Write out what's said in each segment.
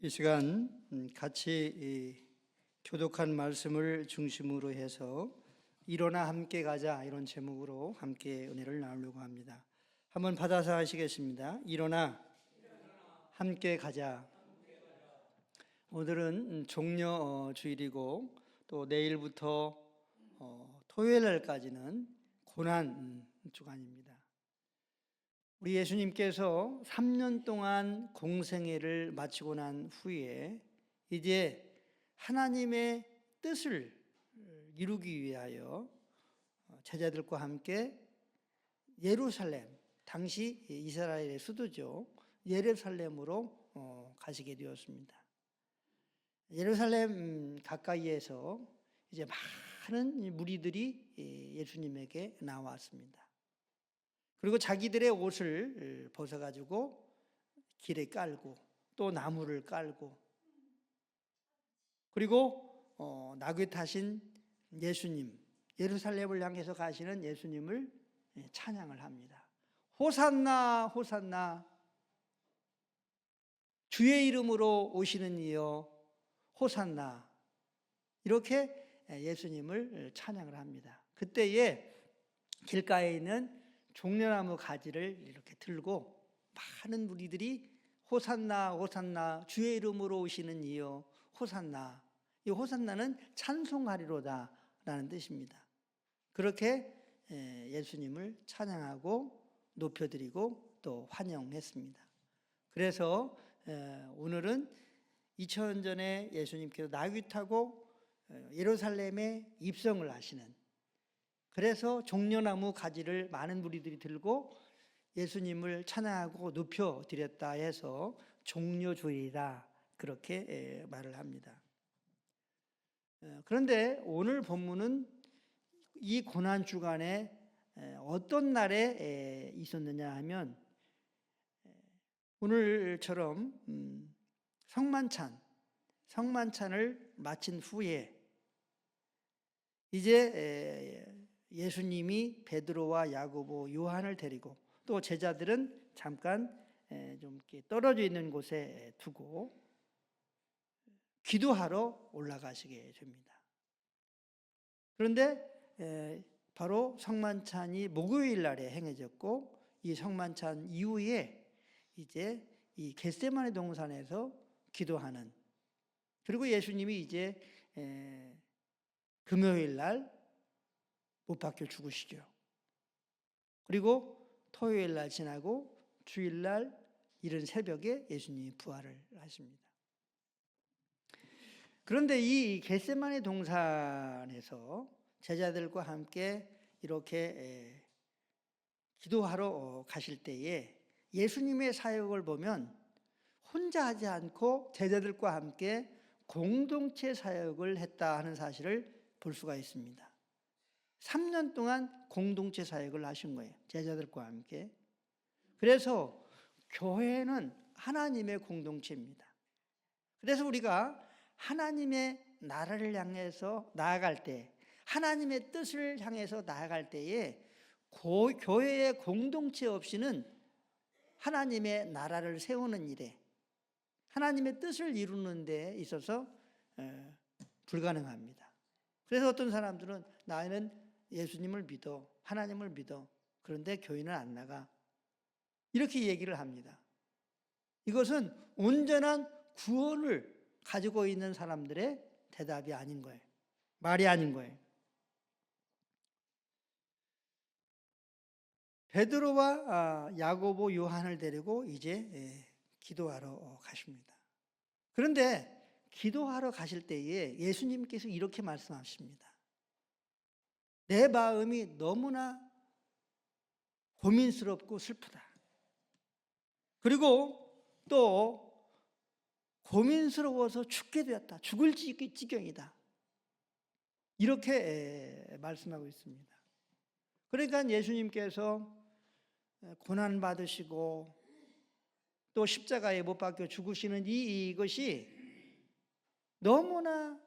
이 시간 같이 교독한 말씀을 중심으로 해서 일어나 함께 가자, 이런 제목으로 함께 은혜를 나누려고 합니다. 한번 받아서 하시겠습니다. 일어나 함께 가자. 오늘은 종려 주일이고 또 내일부터 토요일 날까지는 고난 주간입니다. 우리 예수님께서 3년 동안 공생애를 마치고 난 후에 이제 하나님의 뜻을 이루기 위하여 제자들과 함께 예루살렘, 당시 이스라엘의 수도죠, 예루살렘으로 가시게 되었습니다. 예루살렘 가까이에서 이제 많은 무리들이 예수님에게 나왔습니다. 그리고 자기들의 옷을 벗어가지고 길에 깔고 또 나무를 깔고, 그리고 나귀 타신 예수님, 예루살렘을 향해서 가시는 예수님을 찬양을 합니다. 호산나 호산나, 주의 이름으로 오시는 이여 호산나, 이렇게 예수님을 찬양을 합니다. 그때에 길가에 있는 종려나무 가지를 이렇게 들고 많은 무리들이 호산나 호산나, 주의 이름으로 오시는 이여 호산나, 이 호산나는 찬송하리로다 라는 뜻입니다. 그렇게 예수님을 찬양하고 높여드리고 또 환영했습니다. 그래서 오늘은 2000년 전에 예수님께서 나귀 타고 예루살렘에 입성을 하시는, 그래서 종려나무 가지를 많은 무리들이 들고 예수님을 찬양하고 높여드렸다 해서 종려주일이다, 그렇게 말을 합니다. 그런데 오늘 본문은 이 고난주간에 어떤 날에 있었느냐 하면, 오늘처럼 성만찬을 마친 후에 이제 예수님이 베드로와 야고보, 요한을 데리고 또 제자들은 잠깐 좀 이렇게 떨어져 있는 곳에 두고 기도하러 올라가시게 됩니다. 그런데 바로 성만찬이 목요일 날에 행해졌고, 이 성만찬 이후에 이제 이 겟세마네 동산에서 기도하는, 그리고 예수님이 이제 금요일 날 못 박혀 죽으시죠. 그리고 토요일 날 지나고 주일 날 이른 새벽에 예수님이 부활을 하십니다. 그런데 이 겟세마네 동산에서 제자들과 함께 이렇게 기도하러 가실 때에 예수님의 사역을 보면 혼자 하지 않고 제자들과 함께 공동체 사역을 했다 하는 사실을 볼 수가 있습니다. 3년 동안 공동체 사역을 하신 거예요, 제자들과 함께. 그래서 교회는 하나님의 공동체입니다. 그래서 우리가 하나님의 나라를 향해서 나아갈 때, 하나님의 뜻을 향해서 나아갈 때에 교회의 공동체 없이는 하나님의 나라를 세우는 일에, 하나님의 뜻을 이루는 데 있어서 불가능합니다. 그래서 어떤 사람들은 나는 예수님을 믿어, 하나님을 믿어, 그런데 교회는 안 나가, 이렇게 얘기를 합니다. 이것은 온전한 구원을 가지고 있는 사람들의 대답이 아닌 거예요. 말이 아닌 거예요. 베드로와 야고보, 요한을 데리고 이제 기도하러 가십니다. 그런데 기도하러 가실 때에 예수님께서 이렇게 말씀하십니다. 내 마음이 너무나 고민스럽고 슬프다. 그리고 또 고민스러워서 죽게 되었다. 죽을 지경이다. 이렇게 말씀하고 있습니다. 그러니까 예수님께서 고난받으시고 또 십자가에 못 박혀 죽으시는 이것이 너무나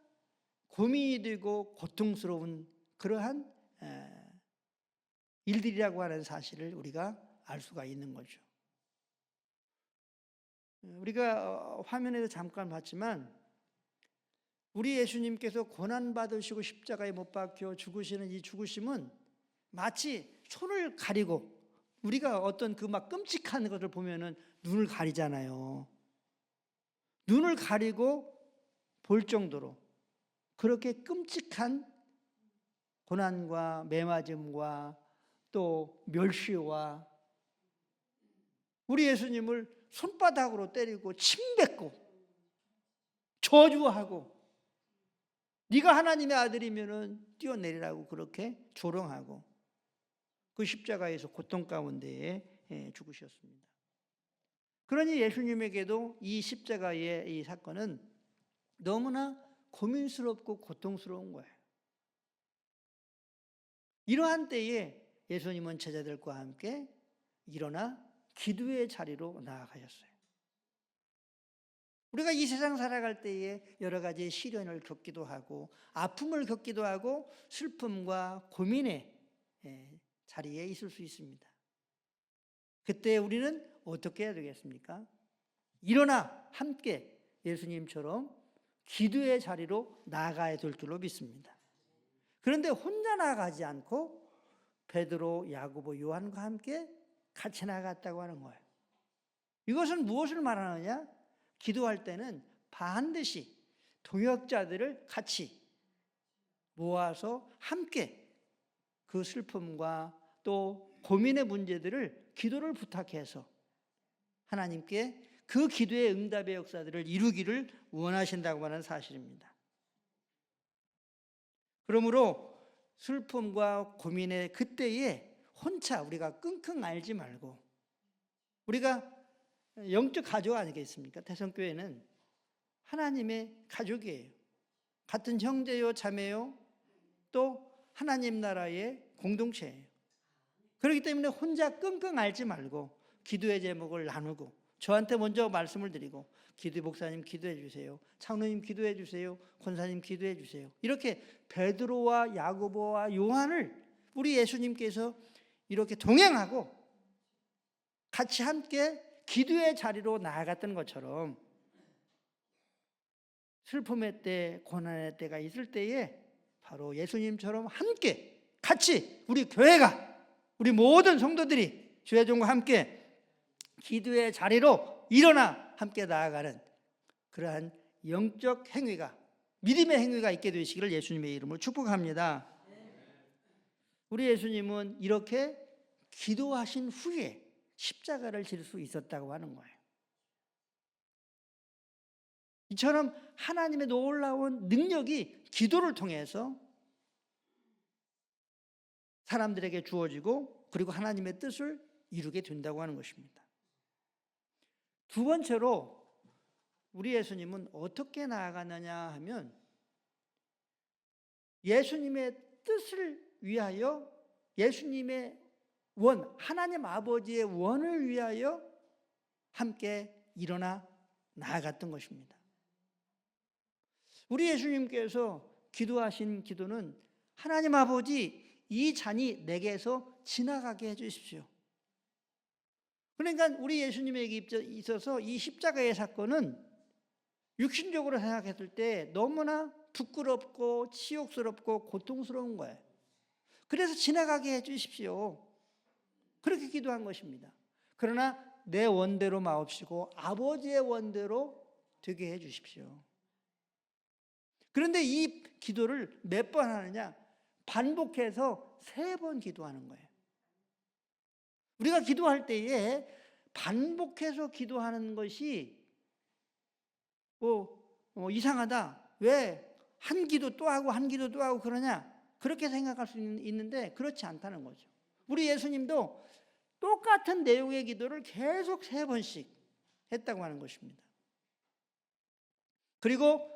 고민이 되고 고통스러운 그러한 일들이라고 하는 사실을 우리가 알 수가 있는 거죠. 우리가 화면에서 잠깐 봤지만 우리 예수님께서 고난받으시고 십자가에 못 박혀 죽으시는 이 죽으심은 마치 손을 가리고, 우리가 어떤 그 막 끔찍한 것을 보면은 눈을 가리잖아요. 눈을 가리고 볼 정도로 그렇게 끔찍한 고난과 매맞음과 또 멸시와 우리 예수님을 손바닥으로 때리고 침뱉고 저주하고 네가 하나님의 아들이면은 뛰어내리라고 그렇게 조롱하고 그 십자가에서 고통 가운데에 죽으셨습니다. 그러니 예수님에게도 이 십자가의 이 사건은 너무나 고민스럽고 고통스러운 거예요. 이러한 때에 예수님은 제자들과 함께 일어나 기도의 자리로 나아가셨어요. 우리가 이 세상 살아갈 때에 여러 가지 시련을 겪기도 하고 아픔을 겪기도 하고 슬픔과 고민의 자리에 있을 수 있습니다. 그때 우리는 어떻게 해야 되겠습니까? 일어나 함께 예수님처럼 기도의 자리로 나아가야 될 줄로 믿습니다. 그런데 혼자 나아가지 않고 베드로, 야고보, 요한과 함께 같이 나아갔다고 하는 거예요. 이것은 무엇을 말하느냐? 기도할 때는 반드시 동역자들을 같이 모아서 함께 그 슬픔과 또 고민의 문제들을 기도를 부탁해서 하나님께 그 기도의 응답의 역사들을 이루기를 원하신다고 하는 사실입니다. 그러므로 슬픔과 고민의 그때에 혼자 우리가 끙끙 앓지 말고, 우리가 영적 가족 아니겠습니까? 대성교회는 하나님의 가족이에요. 같은 형제요 자매요 또 하나님 나라의 공동체예요. 그렇기 때문에 혼자 끙끙 앓지 말고 기도의 제목을 나누고 저한테 먼저 말씀을 드리고 기도 목사님 기도해 주세요. 창로님 기도해 주세요. 권사님 기도해 주세요. 이렇게 베드로와 야고보와 요한을 우리 예수님께서 이렇게 동행하고 같이 함께 기도의 자리로 나아갔던 것처럼 슬픔의 때, 고난의 때가 있을 때에 바로 예수님처럼 함께 같이 우리 교회가, 우리 모든 성도들이 주의 종과 함께 기도의 자리로 일어나 함께 나아가는 그러한 영적 행위가, 믿음의 행위가 있게 되시기를 예수님의 이름으로 축복합니다. 우리 예수님은 이렇게 기도하신 후에 십자가를 질 수 있었다고 하는 거예요. 이처럼 하나님의 놀라운 능력이 기도를 통해서 사람들에게 주어지고 그리고 하나님의 뜻을 이루게 된다고 하는 것입니다. 두 번째로 우리 예수님은 어떻게 나아가느냐 하면 예수님의 뜻을 위하여, 예수님의 원, 하나님 아버지의 원을 위하여 함께 일어나 나아갔던 것입니다. 우리 예수님께서 기도하신 기도는 하나님 아버지 이 잔이 내게서 지나가게 해주십시오. 그러니까 우리 예수님에게 있어서 이 십자가의 사건은 육신적으로 생각했을 때 너무나 부끄럽고 치욕스럽고 고통스러운 거예요. 그래서 지나가게 해주십시오. 그렇게 기도한 것입니다. 그러나 내 원대로 마옵시고 아버지의 원대로 되게 해주십시오. 그런데 이 기도를 몇 번 하느냐? 반복해서 3번 기도하는 거예요. 우리가 기도할 때에 반복해서 기도하는 것이 이상하다. 왜 한 기도 또 하고 한 기도 또 하고 그러냐? 그렇게 생각할 수 있는데 그렇지 않다는 거죠. 우리 예수님도 똑같은 내용의 기도를 계속 3번씩 했다고 하는 것입니다. 그리고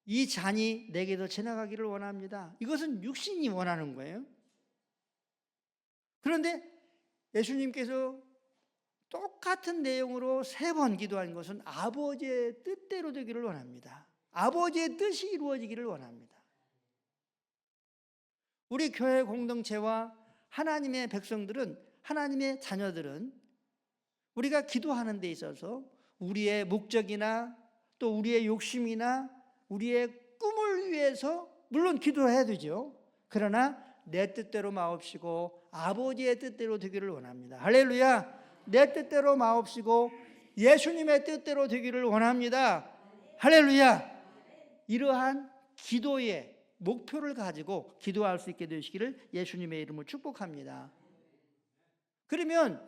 이 잔이 내게도 지나가기를 원합니다. 이것은 육신이 원하는 거예요. 그런데 예수님께서 똑같은 내용으로 3번 기도한 것은 아버지의 뜻대로 되기를 원합니다. 아버지의 뜻이 이루어지기를 원합니다. 우리 교회 공동체와 하나님의 백성들은, 하나님의 자녀들은 우리가 기도하는 데 있어서 우리의 목적이나 또 우리의 욕심이나 우리의 꿈을 위해서 물론 기도해야 되죠. 그러나 내 뜻대로 마옵시고 아버지의 뜻대로 되기를 원합니다. 할렐루야. 내 뜻대로 마옵시고 예수님의 뜻대로 되기를 원합니다. 할렐루야. 이러한 기도의 목표를 가지고 기도할 수 있게 되시기를 예수님의 이름으로 축복합니다. 그러면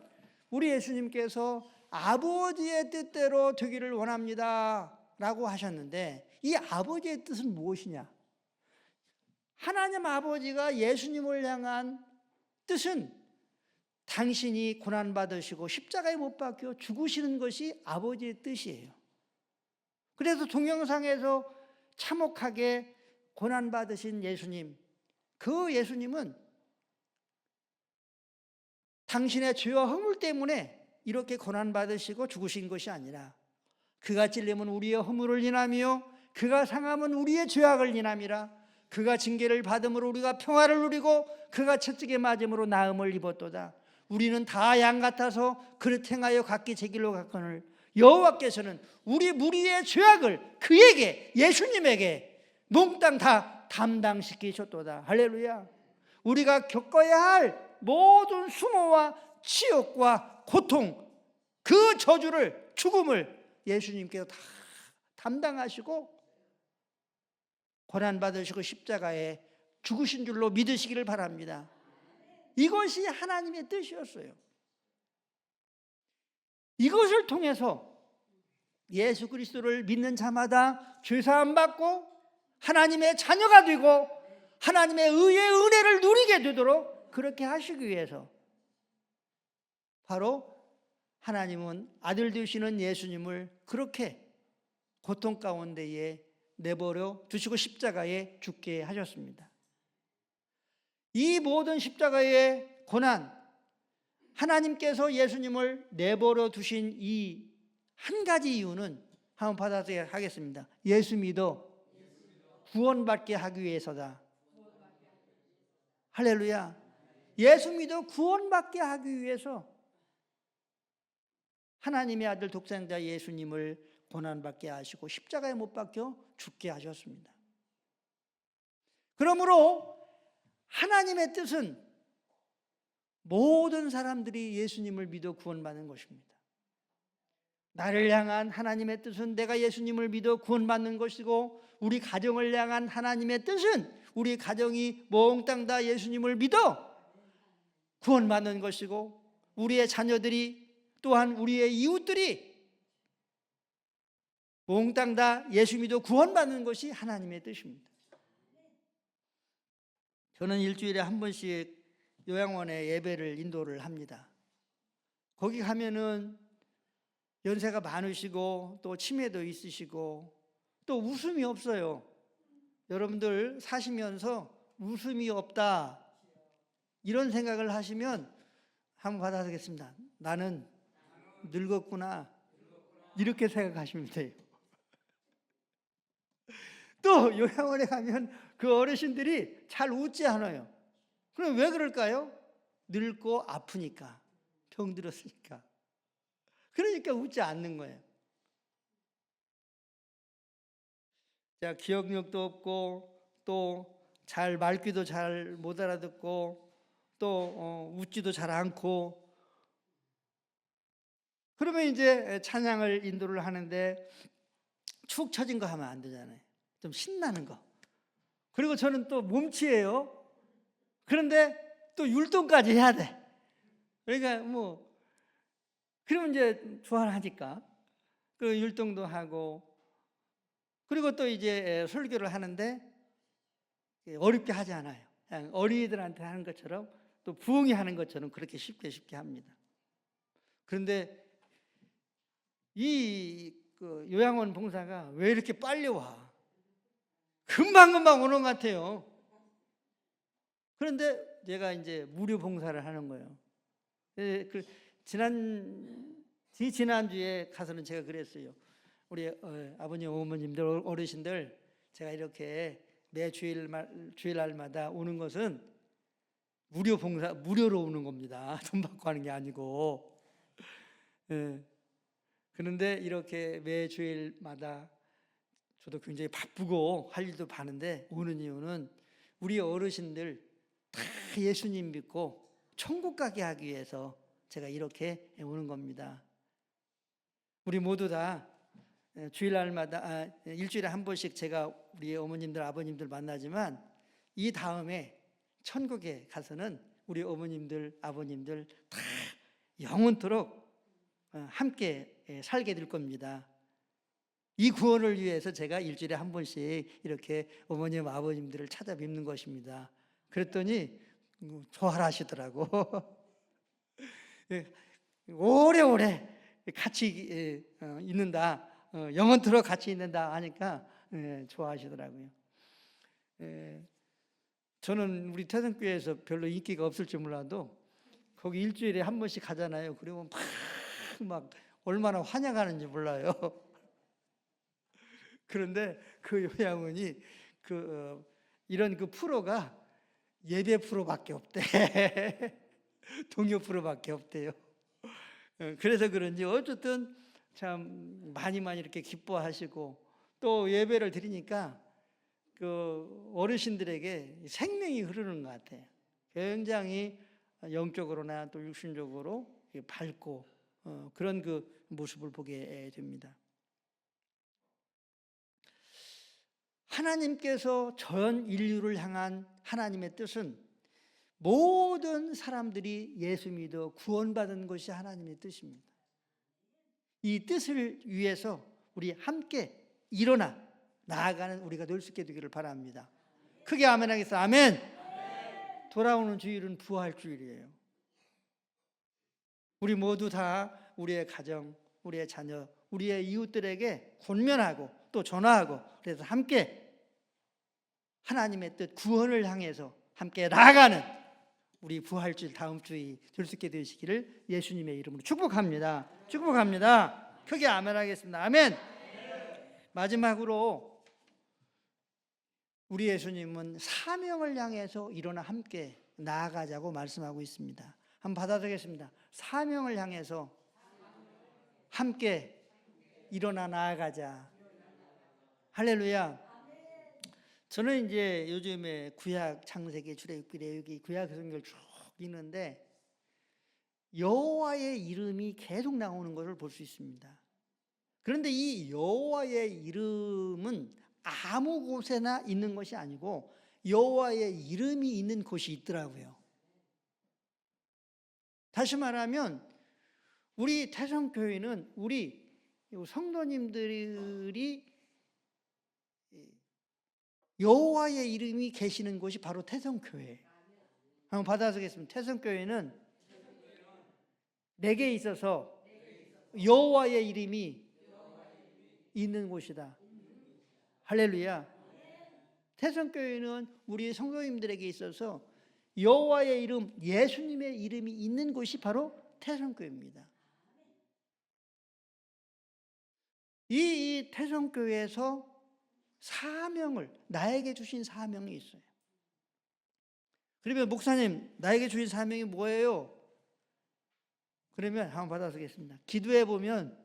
우리 예수님께서 아버지의 뜻대로 되기를 원합니다 라고 하셨는데, 이 아버지의 뜻은 무엇이냐? 하나님 아버지가 예수님을 향한 뜻은 당신이 고난받으시고 십자가에 못 박혀 죽으시는 것이 아버지의 뜻이에요. 그래서 동영상에서 참혹하게 고난받으신 예수님, 그 예수님은 당신의 죄와 허물 때문에 이렇게 고난받으시고 죽으신 것이 아니라, 그가 찔림은 우리의 허물을 인하며 그가 상함은 우리의 죄악을 인함이라. 그가 징계를 받음으로 우리가 평화를 누리고 그가 채찍에 맞음으로 나음을 입었도다. 우리는 다 양 같아서 그릇 행하여 각기 제 길로 갔거늘 여호와께서는 우리 무리의 죄악을 그에게, 예수님에게 몽땅 다 담당시키셨도다. 할렐루야. 우리가 겪어야 할 모든 수모와 치욕과 고통, 그 저주를, 죽음을 예수님께서 다 담당하시고 고난받으시고 십자가에 죽으신 줄로 믿으시기를 바랍니다. 이것이 하나님의 뜻이었어요. 이것을 통해서 예수 그리스도를 믿는 자마다 죄사함 받고 하나님의 자녀가 되고 하나님의 의의 은혜를 누리게 되도록 그렇게 하시기 위해서, 바로 하나님은 아들 되시는 예수님을 그렇게 고통 가운데에 내버려 두시고 십자가에 죽게 하셨습니다. 이 모든 십자가의 고난, 하나님께서 예수님을 내버려 두신 이 한 가지 이유는 한번 받아들여야 하겠습니다. 예수 믿어 구원받게 하기 위해서다. 할렐루야. 예수 믿어 구원받게 하기 위해서 하나님의 아들 독생자 예수님을 고난받게 하시고 십자가에 못 박혀 죽게 하셨습니다. 그러므로 하나님의 뜻은 모든 사람들이 예수님을 믿어 구원받는 것입니다. 나를 향한 하나님의 뜻은 내가 예수님을 믿어 구원받는 것이고, 우리 가정을 향한 하나님의 뜻은 우리 가정이 몽땅 다 예수님을 믿어 구원받는 것이고, 우리의 자녀들이 또한 우리의 이웃들이 몽땅 다 예수 믿어 구원받는 것이 하나님의 뜻입니다. 저는 일주일에 한 번씩 요양원에 예배를 인도를 합니다. 거기 가면은 연세가 많으시고 또 치매도 있으시고 또 웃음이 없어요. 여러분들 사시면서 웃음이 없다 이런 생각을 하시면 한번 받아보겠습니다. 나는 늙었구나 이렇게 생각하시면 돼요. 또 요양원에 가면 그 어르신들이 잘 웃지 않아요. 그럼 왜 그럴까요? 늙고 아프니까, 병들었으니까. 그러니까 웃지 않는 거예요. 자, 기억력도 없고 또 잘 말귀도 잘 못 알아듣고 또 웃지도 잘 않고, 그러면 이제 찬양을 인도를 하는데 축 처진 거 하면 안 되잖아요. 좀 신나는 거. 그리고 저는 또 몸치예요. 그런데 또 율동까지 해야 돼. 그러니까 그러면 이제 좋아하니까 그 율동도 하고, 그리고 또 이제 설교를 하는데 어렵게 하지 않아요. 그냥 어린이들한테 하는 것처럼 또 부흥이 하는 것처럼 그렇게 쉽게 합니다. 그런데 이 요양원 봉사가 왜 이렇게 빨리 와? 금방금방 오는 것 같아요. 그런데 제가 이제 무료 봉사를 하는 거예요. 지난주에 가서는 제가 그랬어요. 우리 아버님, 어머님들, 어르신들, 제가 이렇게 매 주일날마다 오는 것은 무료 봉사, 무료로 오는 겁니다. 돈 받고 하는 게 아니고. 그런데 이렇게 매 주일마다 저도 굉장히 바쁘고 할 일도 많은데 오는 이유는 우리 어르신들 다 예수님 믿고 천국 가게 하기 위해서 제가 이렇게 오는 겁니다. 우리 모두 다 주일날마다 일주일에 한 번씩 제가 우리 어머님들 아버님들 만나지만 이 다음에 천국에 가서는 우리 어머님들 아버님들 다 영원토록 함께 살게 될 겁니다. 이 구원을 위해서 제가 일주일에 한 번씩 이렇게 어머님 아버님들을 찾아뵙는 것입니다. 그랬더니 좋아라 하시더라고. 오래오래 같이 있는다, 영원토록 같이 있는다 하니까 좋아하시더라고요. 저는 우리 태성교회에서 별로 인기가 없을지 몰라도 거기 일주일에 한 번씩 가잖아요. 그러면 막 얼마나 환영하는지 몰라요. 그런데 그 요양원이 이런 프로가 예배 프로밖에 없대. 동요 프로밖에 없대요. 그래서 그런지 어쨌든 참 많이 이렇게 기뻐하시고 또 예배를 드리니까 그 어르신들에게 생명이 흐르는 것 같아요. 굉장히 영적으로나 또 육신적으로 밝고 그런 그 모습을 보게 됩니다. 하나님께서 전 인류를 향한 하나님의 뜻은 모든 사람들이 예수 믿어 구원받은 것이 하나님의 뜻입니다. 이 뜻을 위해서 우리 함께 일어나 나아가는 우리가 될 수 있게 되기를 바랍니다. 크게 아멘 하겠습니다. 아멘. 돌아오는 주일은 부활 주일이에요. 우리 모두 다 우리의 가정, 우리의 자녀, 우리의 이웃들에게 권면하고 또 전화하고 그래서 함께 하나님의 뜻 구원을 향해서 함께 나아가는 우리 부활주일 다음 주일 될 수 있게 되시기를 예수님의 이름으로 축복합니다. 축복합니다. 크게 아멘 하겠습니다. 아멘. 마지막으로 우리 예수님은 사명을 향해서 일어나 함께 나아가자고 말씀하고 있습니다. 한번 받아들이겠습니다. 사명을 향해서 함께 일어나 나아가자. 할렐루야. 저는 이제 요즘에 구약 창세기 출애굽기 레위기 구약 성경을 쭉 읽는데 여호와의 이름이 계속 나오는 것을 볼 수 있습니다. 그런데 이 여호와의 이름은 아무 곳에나 있는 것이 아니고 여호와의 이름이 있는 곳이 있더라고요. 다시 말하면 우리 태성교회는 우리 성도님들이 여호와의 이름이 계시는 곳이 바로 태성교회. 한번 받아보겠습니다. 태성교회는 내게 있어서 여호와의 이름이 있는 곳이다. 할렐루야. 태성교회는 우리 성도님들에게 있어서 여호와의 이름, 예수님의 이름이 있는 곳이 바로 태성교회입니다. 이 태성교회에서 사명을 나에게 주신 사명이 있어요. 그러면 목사님 나에게 주신 사명이 뭐예요? 그러면 한번 받아보겠습니다. 기도해 보면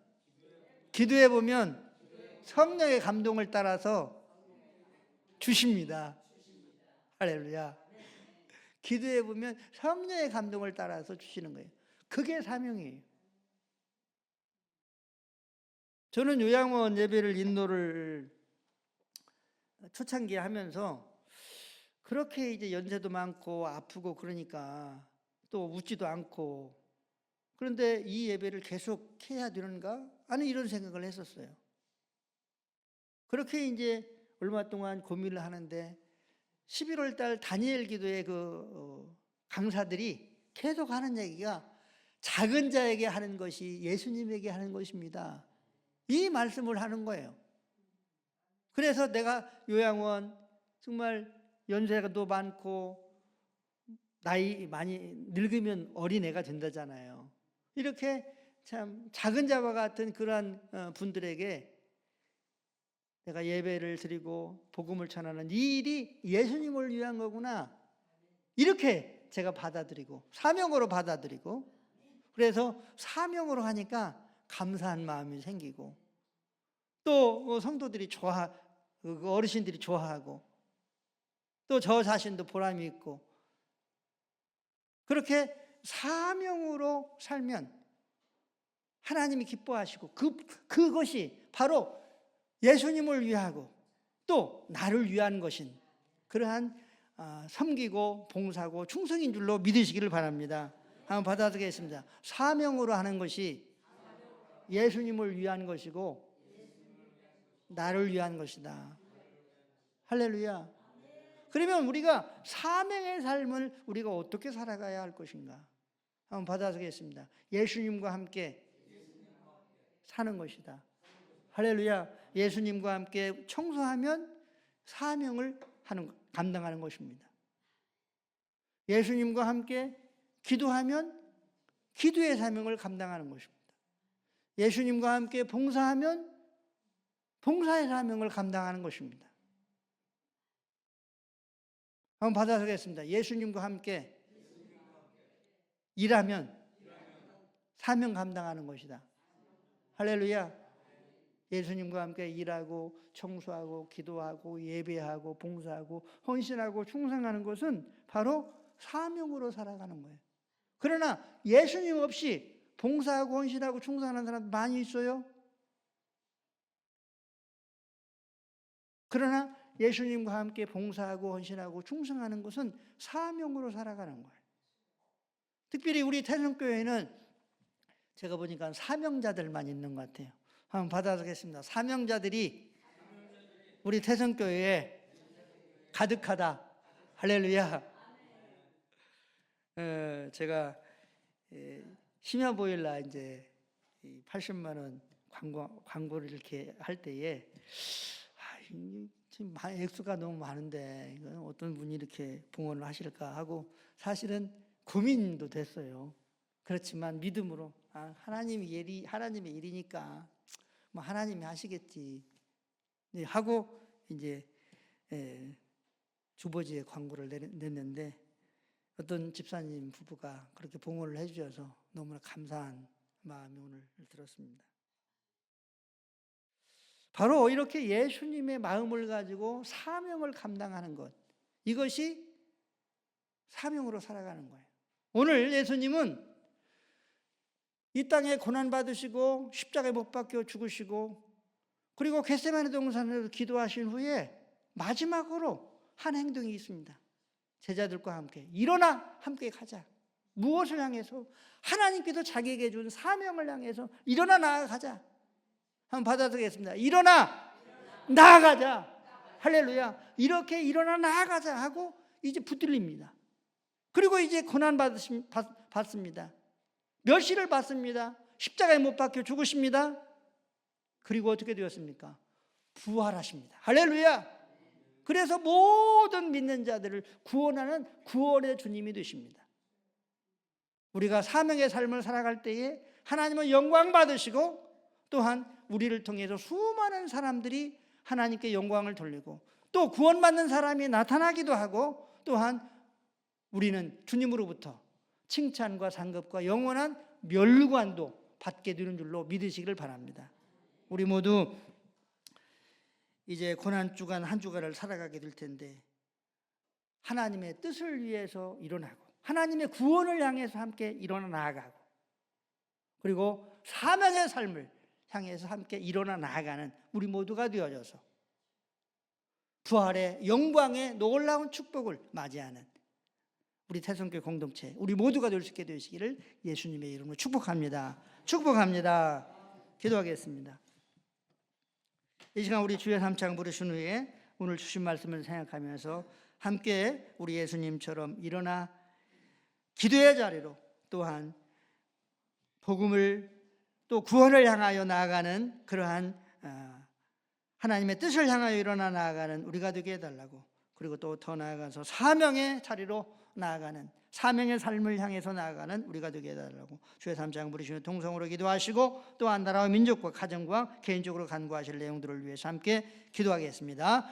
성령의 감동을 따라서 주십니다. 할렐루야. 기도해 보면 성령의 감동을 따라서 주시는 거예요. 그게 사명이에요. 저는 요양원 예배를 인도를 초창기에 하면서 그렇게 이제 연세도 많고 아프고 그러니까 또 웃지도 않고 그런데 이 예배를 계속 해야 되는가? 하는 이런 생각을 했었어요. 그렇게 이제 얼마 동안 고민을 하는데 11월 달 다니엘 기도의 강사들이 계속 하는 얘기가 작은 자에게 하는 것이 예수님에게 하는 것입니다. 이 말씀을 하는 거예요. 그래서 내가 요양원 정말 연세가도 많고 나이 많이 늙으면 어린애가 된다잖아요. 이렇게 참 작은 자와 같은 그러한 분들에게 내가 예배를 드리고 복음을 전하는 이 일이 예수님을 위한 거구나. 이렇게 제가 받아들이고 사명으로 받아들이고 그래서 사명으로 하니까 감사한 마음이 생기고 또 성도들이 어르신들이 좋아하고 또 저 자신도 보람이 있고 그렇게 사명으로 살면 하나님이 기뻐하시고 그것이 바로 예수님을 위하고 또 나를 위한 것인 그러한 섬기고 봉사고 충성인 줄로 믿으시기를 바랍니다. 한번 받아들이겠습니다. 사명으로 하는 것이 예수님을 위한 것이고 나를 위한 것이다. 할렐루야. 그러면 우리가 사명의 삶을 우리가 어떻게 살아가야 할 것인가? 한번 받아들이겠습니다. 예수님과 함께 사는 것이다. 할렐루야. 예수님과 함께 청소하면 사명을 감당하는 것입니다. 예수님과 함께 기도하면 기도의 사명을 감당하는 것입니다. 예수님과 함께 봉사하면 봉사의 사명을 감당하는 것입니다. 한번 받아서겠습니다. 예수님과 함께 일하면 사명 감당하는 것이다. 할렐루야. 예수님과 함께 일하고 청소하고 기도하고 예배하고 봉사하고 헌신하고 충성하는 것은 바로 사명으로 살아가는 거예요. 그러나 예수님 없이 봉사하고 헌신하고 충성하는 사람 많이 있어요. 그러나 예수님과 함께 봉사하고 헌신하고 충성하는 것은 사명으로 살아가는 거예요. 특별히 우리 태성교회는 제가 보니까 사명자들만 있는 것 같아요. 한번 받아보겠습니다. 사명자들이 우리 태성교회에 가득하다. 할렐루야. 제가 심야보일날 이제 80만 원 광고를 이렇게 할 때에 지금 액수가 너무 많은데 이건 어떤 분이 이렇게 봉헌을 하실까 하고 사실은 고민도 됐어요. 그렇지만 믿음으로 하나님의 일이니까 뭐 하나님이 하시겠지 하고 이제 주보지에 광고를 냈는데 어떤 집사님 부부가 그렇게 봉헌을 해주셔서 너무나 감사한 마음이 오늘 들었습니다. 바로 이렇게 예수님의 마음을 가지고 사명을 감당하는 것, 이것이 사명으로 살아가는 거예요. 오늘 예수님은 이 땅에 고난받으시고 십자가에 못 박혀 죽으시고 그리고 겟세마네 동산에서 기도하신 후에 마지막으로 한 행동이 있습니다. 제자들과 함께 일어나 함께 가자. 무엇을 향해서? 하나님께서 자기에게 준 사명을 향해서 일어나 나아가자. 한번 받아들이겠습니다. 일어나 나아가자. 할렐루야. 이렇게 일어나 나아가자 하고 이제 붙들립니다. 그리고 이제 고난 받습니다. 멸시를 받습니다. 십자가에 못 박혀 죽으십니다. 그리고 어떻게 되었습니까? 부활하십니다. 할렐루야. 그래서 모든 믿는 자들을 구원하는 구원의 주님이 되십니다. 우리가 사명의 삶을 살아갈 때에 하나님은 영광 받으시고 또한 우리를 통해서 수많은 사람들이 하나님께 영광을 돌리고 또 구원받는 사람이 나타나기도 하고 또한 우리는 주님으로부터 칭찬과 상급과 영원한 멸관도 받게 되는 줄로 믿으시기를 바랍니다. 우리 모두 이제 고난 주간 한 주간을 살아가게 될 텐데 하나님의 뜻을 위해서 일어나고 하나님의 구원을 향해서 함께 일어나 나아가고 그리고 사명의 삶을 향해서 함께 일어나 나아가는 우리 모두가 되어져서 부활의 영광의 놀라운 축복을 맞이하는 우리 태성교회 공동체 우리 모두가 될 수 있게 되시기를 예수님의 이름으로 축복합니다. 축복합니다. 기도하겠습니다. 이 시간 우리 주의 삼창 부르신 후에 오늘 주신 말씀을 생각하면서 함께 우리 예수님처럼 일어나 기도의 자리로 또한 복음을 또 구원을 향하여 나아가는 그러한 하나님의 뜻을 향하여 일어나 나아가는 우리가 되게 해달라고 그리고 또 더 나아가서 사명의 자리로 나아가는 사명의 삶을 향해서 나아가는 우리가 되게 해달라고 주의 삼창 부르시는 통성으로 기도하시고 또한 나라와 민족과 가정과 개인적으로 간구하실 내용들을 위해서 함께 기도하겠습니다.